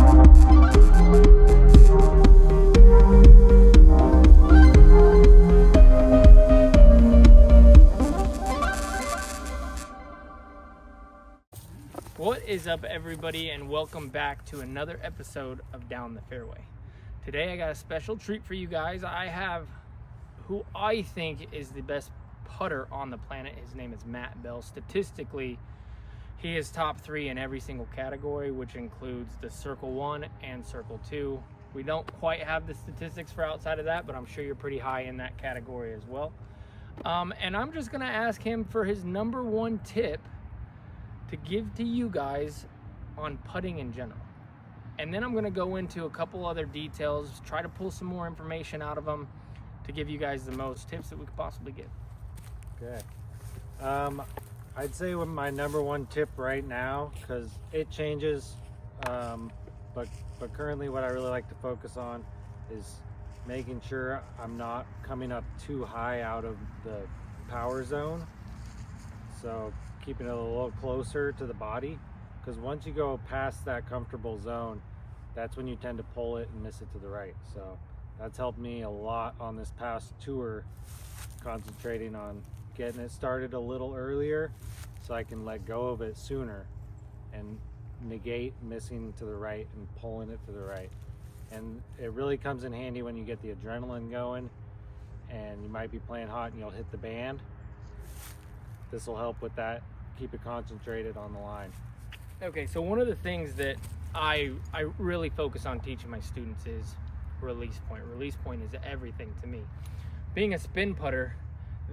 What is up, everybody, and welcome back to another episode of Down the Fairway. Today I got a special treat for you guys. I have who I think is the best putter on the planet. His name is Matt Bell. Statistically, he is top 3 in every single category, which includes the Circle 1 and Circle 2. We don't quite have the statistics for outside of that, but I'm sure you're pretty high in that category as well. And I'm just going to ask him for his number 1 tip to give to you guys on putting in general. And then I'm gonna go into a couple other details, try to pull some more information out of them to give you guys the most tips that we could possibly give. Okay. I'd say with my number 1 tip right now, because it changes, but currently what I really like to focus on is making sure I'm not coming up too high out of the power zone. So keeping it a little closer to the body, because once you go past that comfortable zone, that's when you tend to pull it and miss it to the right. So that's helped me a lot on this past tour, concentrating on getting it started a little earlier so I can let go of it sooner and negate missing to the right and pulling it to the right. And it really comes in handy when you get the adrenaline going and you might be playing hot and you'll hit the band. This will help with that, keep it concentrated on the line. Okay, so one of the things that I really focus on teaching my students is release point. Release point is everything to me. Being a spin putter,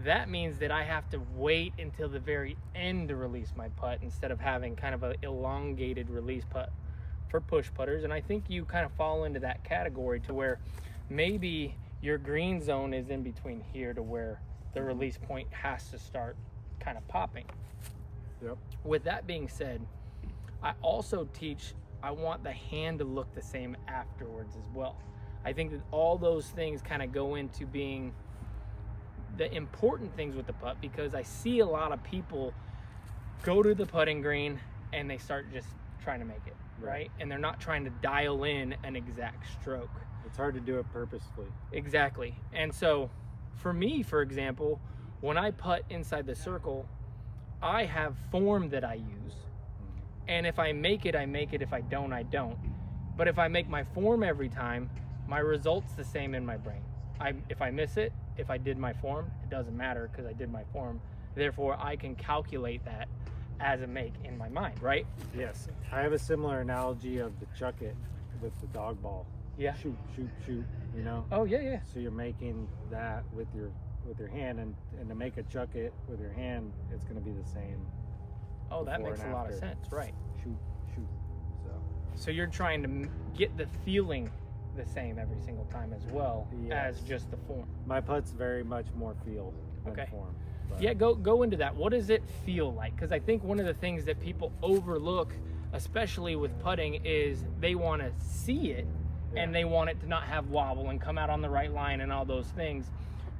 that means that I have to wait until the very end to release my putt instead of having kind of an elongated release putt for push putters. And I think you kind of fall into that category to where maybe your green zone is in between here to where the release point has to start kind of popping. Yep. With that being said, I also teach, I want the hand to look the same afterwards as well. I think that all those things kind of go into being the important things with the putt, because I see a lot of people go to the putting green and they start just trying to make it, right? And they're not trying to dial in an exact stroke. It's hard to do it purposefully. Exactly. And so for me, for example, when I putt inside the circle, I have form that I use. And if I make it, I make it. If I don't, I don't. But if I make my form every time, my result's the same in my brain. If I miss it, if I did my form, it doesn't matter because I did my form. Therefore, I can calculate that as a make in my mind, right? Yes. I have a similar analogy of the chuck it with the dog ball. Yeah. Shoot, shoot, shoot, you know? Oh, yeah. So you're making that with your hand, and to make a chuck it with your hand, it's going to be the same. Oh, that makes a lot of after. sense, right? Shoot. So you're trying to get the feeling the same every single time as well as just the form. My putt's very much more feel than form. But Yeah, go into that. What does it feel like? Because I think one of the things that people overlook, especially with putting, is they want to see it and they want it to not have wobble and come out on the right line and all those things.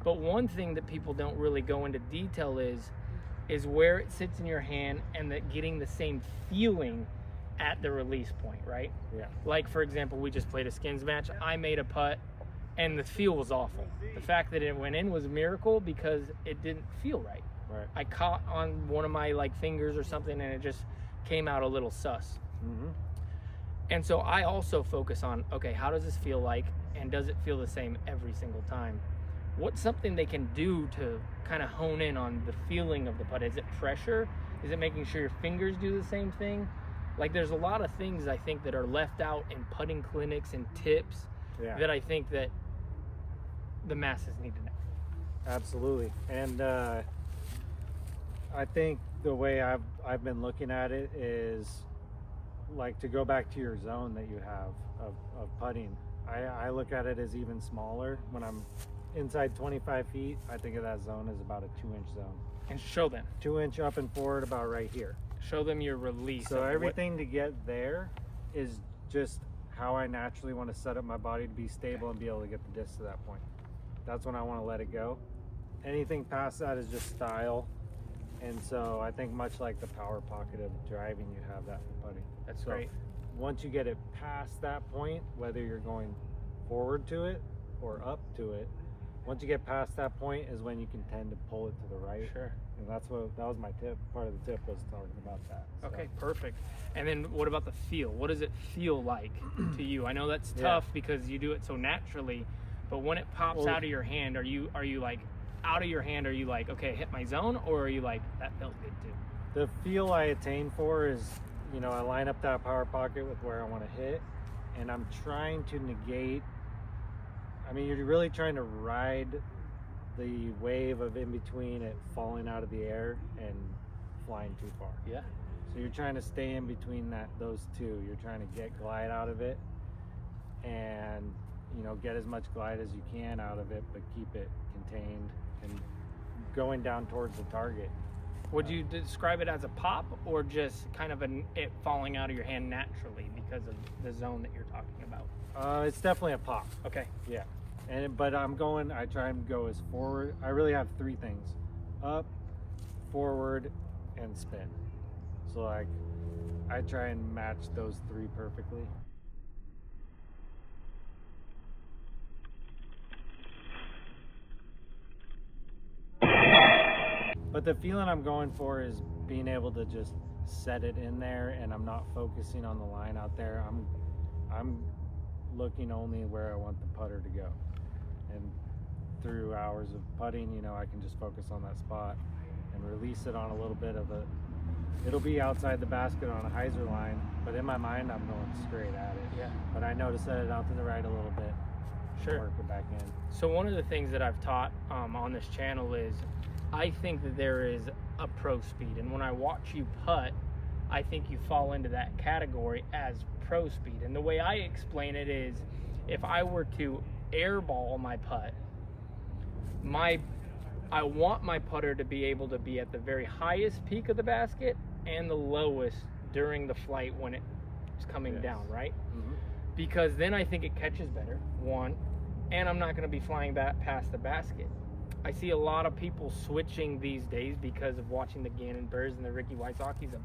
But one thing that people don't really go into detail is where it sits in your hand and that getting the same feeling at the release point, right? Yeah. Like, for example, we just played a skins match. I made a putt and the feel was awful. The fact that it went in was a miracle because it didn't feel right. Right. I caught on one of my fingers or something and it just came out a little sus. Mm-hmm. And so I also focus on, okay, how does this feel like? And does it feel the same every single time? What's something they can do to kind of hone in on the feeling of the putt? Is it pressure? Is it making sure your fingers do the same thing? There's a lot of things I think that are left out in putting clinics and tips that I think that the masses need to know. Absolutely. And I think the way I've been looking at it is to go back to your zone that you have of putting. I look at it as even smaller. When I'm inside 25 feet, I think of that zone as about a 2-inch zone. And show them. 2-inch up and forward, about right here. Show them your release. So everything to get there is just how I naturally want to set up my body to be stable and be able to get the disc to that point. That's when I want to let it go. Anything past that is just style. And so I think much like the power pocket of driving, you have that for putting. That's great. once you get it past that point, whether you're going forward to it or up to it, once you get past that point is when you can tend to pull it to the right. Sure. And that was my tip. Part of the tip was talking about that. So. Okay, perfect. And then what about the feel? What does it feel like to you? I know that's Yeah. tough because you do it so naturally, but when it pops out of your hand, are you like out of your hand? Are you like, okay, hit my zone, or are you like, that felt good too? The feel I attain for is, you know, I line up that power pocket with where I want to hit, and I'm trying to negate. I mean, you're really trying to ride the wave of in between it falling out of the air and flying too far. Yeah. So you're trying to stay in between those two. You're trying to get glide out of it, and you know, get as much glide as you can out of it, but keep it contained and going down towards the target. Would you describe it as a pop, or just kind of it falling out of your hand naturally because of the zone that you're talking about? It's definitely a pop. Okay. Yeah. But I try and go as forward. I really have three things: up, forward, and spin. So like, I try and match those three perfectly. But the feeling I'm going for is being able to just set it in there, and I'm not focusing on the line out there. I'm looking only where I want the putter to go. And through hours of putting, you know, I can just focus on that spot and release it on a little bit of it'll be outside the basket on a hyzer line, but in my mind I'm going straight at it. Yeah. But I know to set it out to the right a little bit. Sure. Work it back in. So one of the things that I've taught on this channel is I think that there is a pro speed, and when I watch you putt, I think you fall into that category as pro speed. And the way I explain it is, if I were to airball my putt, I want my putter to be able to be at the very highest peak of the basket and the lowest during the flight when it's coming down, right? Mm-hmm. Because then I think it catches better, one, and I'm not going to be flying back past the basket. I see a lot of people switching these days because of watching the Gannon Burrs and the Ricky Wysocki's of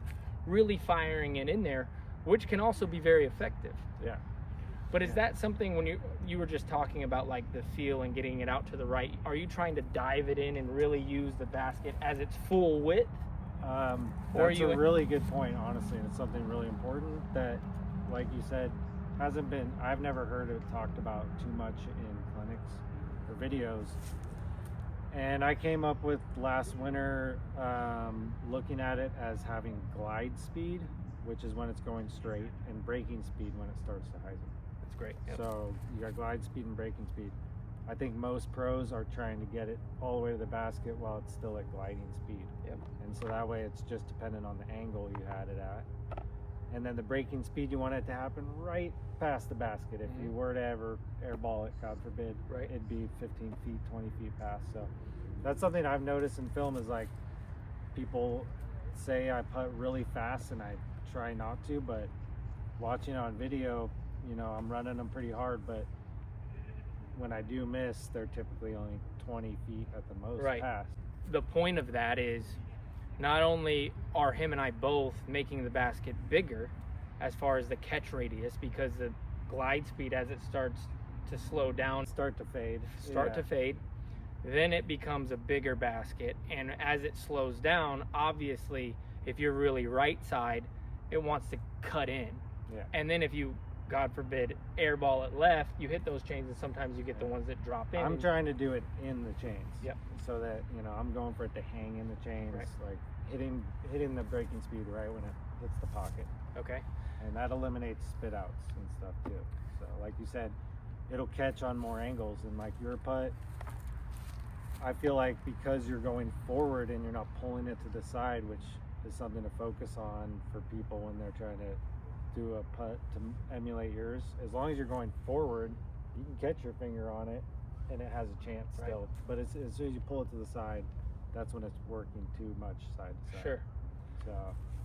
really firing it in there, which can also be very effective. Yeah. But is that something, when you were just talking about like the feel and getting it out to the right, are you trying to dive it in and really use the basket as its full width? That's a really good point, honestly, and it's something really important that, like you said, I've never heard it talked about too much in clinics or videos. And I came up with last winter looking at it as having glide speed, which is when it's going straight, and braking speed when it starts to hyzer. That's great. Yep. So you got glide speed and braking speed. I think most pros are trying to get it all the way to the basket while it's still at gliding speed. Yep. And so that way it's just dependent on the angle you had it at. And then the braking speed, you want it to happen right past the basket. If you were to ever airball it, God forbid, right, it'd be 15 feet, 20 feet past. So that's something I've noticed in film is like people say I putt really fast and I try not to, but watching on video, you know, I'm running them pretty hard, but when I do miss, they're typically only 20 feet at the most past. The point of that is not only are him and I both making the basket bigger as far as the catch radius, because the glide speed as it starts to slow down, start to fade, then it becomes a bigger basket. And as it slows down, obviously, if you're really right side, it wants to cut in. Yeah. And then if you, God forbid, airball it left, you hit those chains, and sometimes you get the ones that drop in. I'm trying to do it in the chains. Yep. So that, you know, I'm going for it to hang in the chains, like hitting the braking speed right when it hits the pocket. Okay. And that eliminates spit outs and stuff too. So like you said, it'll catch on more angles, and like your putt, I feel like because you're going forward and you're not pulling it to the side, which is something to focus on for people when they're trying to do a putt to emulate yours. As long as you're going forward, you can catch your finger on it and it has a chance still. But as soon as you pull it to the side, that's when it's working too much side to side. Sure. So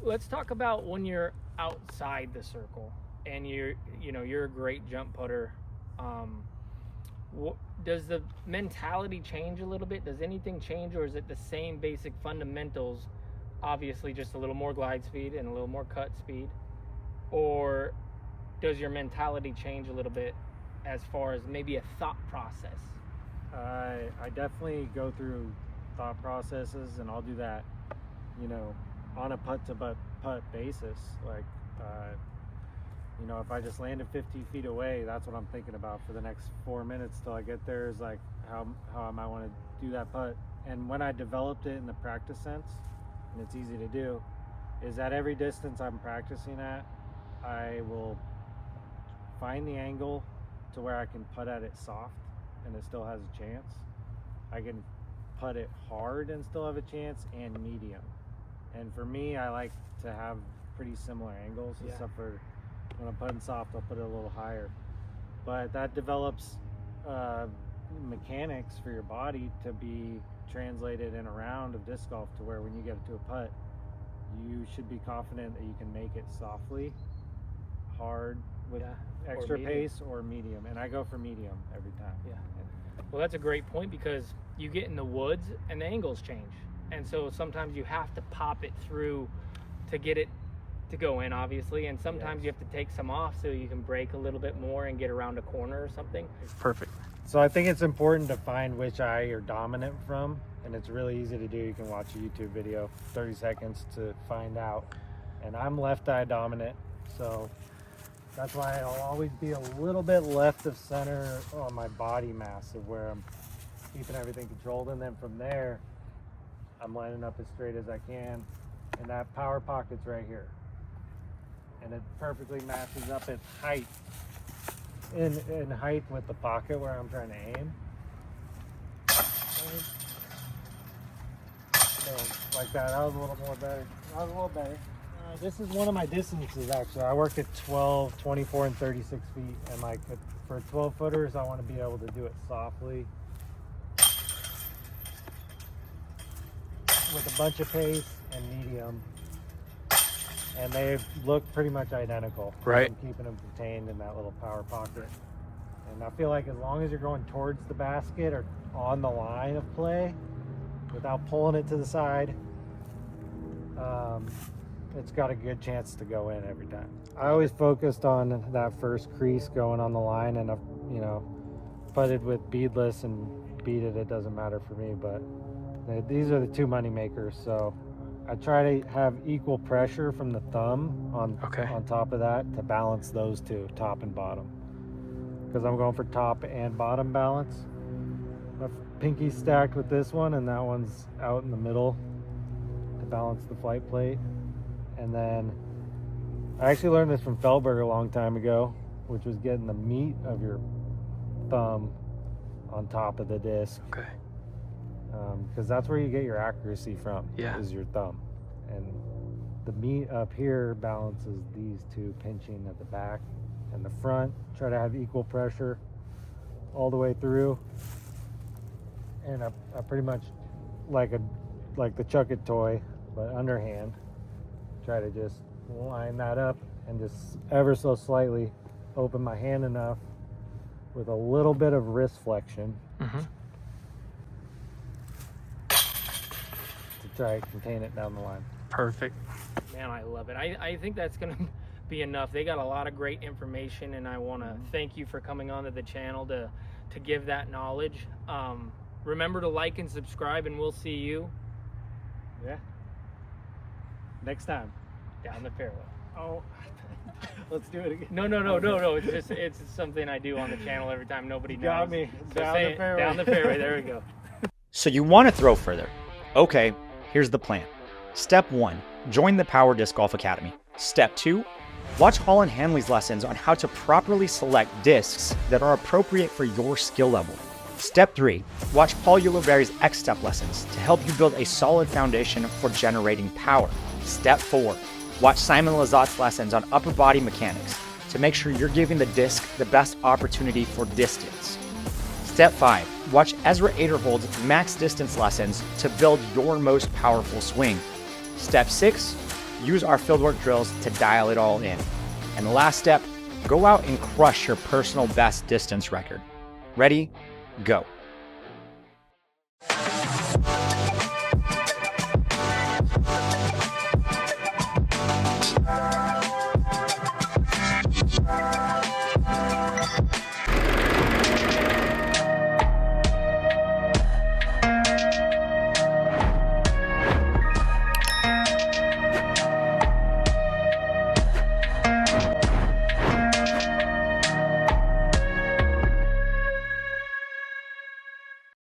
let's talk about when you're outside the circle and you're a great jump putter. Does the mentality change a little bit? Does anything change, or is it the same basic fundamentals? Obviously, just a little more glide speed and a little more cut speed. Or does your mentality change a little bit as far as maybe a thought process? I definitely go through thought processes, and I'll do that, you know, on a putt basis. Like, you know, if I just landed 50 feet away, that's what I'm thinking about for the next 4 minutes till I get there, is like how I might want to do that putt. And when I developed it in the practice sense, and it's easy to do, is at every distance I'm practicing at, I will find the angle to where I can putt at it soft and it still has a chance. I can putt it hard and still have a chance, and medium. And for me, I like to have pretty similar angles, except for when I'm putting soft, I'll put it a little higher. But that develops mechanics for your body to be translated in a round of disc golf, to where when you get it to a putt, you should be confident that you can make it softly, hard, with extra pace, or medium. And I go for medium every time. Yeah. Well, that's a great point, because you get in the woods and the angles change. And so sometimes you have to pop it through to get it to go in, obviously. And sometimes you have to take some off so you can break a little bit more and get around a corner or something. Perfect. So I think it's important to find which eye you're dominant from. And it's really easy to do. You can watch a YouTube video, 30 seconds to find out. And I'm left eye dominant, so that's why I'll always be a little bit left of center on my body mass of where I'm keeping everything controlled. And then from there, I'm lining up as straight as I can. And that power pocket's right here. And it perfectly matches up its height, in height with the pocket where I'm trying to aim. So like that was a little more better. That was a little better. This is one of my distances, actually. I work at 12, 24, and 36 feet. And like for 12 footers, I want to be able to do it softly with a bunch of pace and medium. And they look pretty much identical. Right. I'm keeping them contained in that little power pocket. And I feel like as long as you're going towards the basket or on the line of play, without pulling it to the side, it's got a good chance to go in every time. I always focused on that first crease going on the line, and I've, you know, putted with beadless and beaded, it doesn't matter for me, but these are the two money makers. So I try to have equal pressure from the thumb on top of that to balance those two, top and bottom, because I'm going for top and bottom balance. My pinky's stacked with this one, and that one's out in the middle to balance the flight plate. And then I actually learned this from Feldberg a long time ago, which was getting the meat of your thumb on top of the disc. Okay. Because that's where you get your accuracy from, is your thumb. And the meat up here balances these two pinching at the back and the front. Try to have equal pressure all the way through. And I pretty much like the Chuck It toy, but underhand. Try to just line that up and just ever so slightly open my hand enough with a little bit of wrist flexion to try to contain it down the line. Perfect. Man, I love it. I think that's going to be enough. They got a lot of great information, and I want to thank you for coming onto the channel to give that knowledge. Remember to like and subscribe, and we'll see you next time down the fairway. Oh, let's do it again. No. It's something I do on the channel every time. Nobody knows. Got me. So Down the fairway. Down the fairway. There we go. So you want to throw further. Okay, here's the plan. Step 1, join the Power Disc Golf Academy. Step 2, watch Holland Hanley's lessons on how to properly select discs that are appropriate for your skill level. Step 3, watch Paul Ulibarri's X-Step lessons to help you build a solid foundation for generating power. Step 4, watch Simon Lazat's lessons on upper body mechanics to make sure you're giving the disc the best opportunity for distance. Step 5, watch Ezra Aderhold's max distance lessons to build your most powerful swing. Step 6, use our fieldwork drills to dial it all in. And the last step, go out and crush your personal best distance record. Ready? Go.